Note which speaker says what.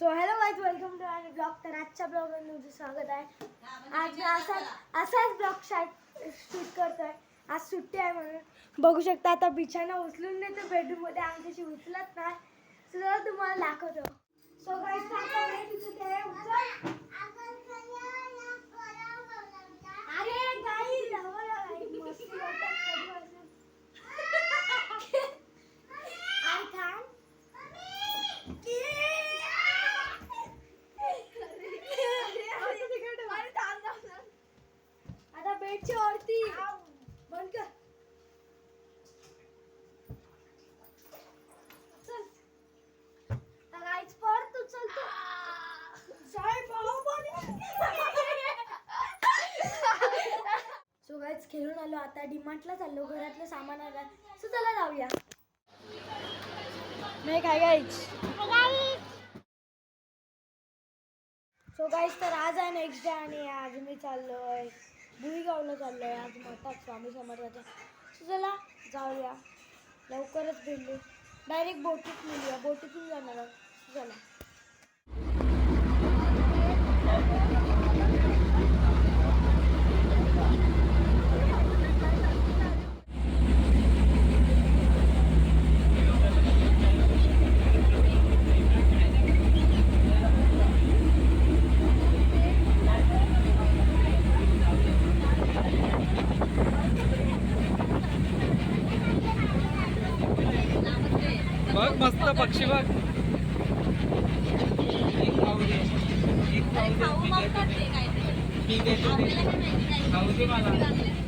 Speaker 1: So hello guys, welcome to our blog. तर आजच्या ब्लॉगमध्ये तुझं स्वागत आहे. आज मी असाच ब्लॉग शूट करतोय. आज सुट्टी आहे म्हणून बघू शकता. आता बिछाना उचलून नेतो बेडरूममध्ये, आमच्याशी उचलत नाही. सुद्धा तुम्हाला दाखवतो. सो गाईज अरे गाईज आता बेडच्या वरती बंद कर. चल गाईज परत उचलतो. सो गाईज खेळून आलो. आता डीमार्टला चाललो. घरातलं सामान आलं. सो चला जाऊया. नाही काय गाईज. सो गाईज तर आज आहे नेक्स्ट डे आणि आज मी चाललोय भुईगावला चाललोय. आज मठात स्वामी समर्थाच्या. सो चला जाऊया. लवकरच भेटलो. डायरेक्ट बोटीत मिळूया. बोटीतून जाणार आहोत. चला.
Speaker 2: बघ मस्त पक्षी बघ. खाऊ दे मला.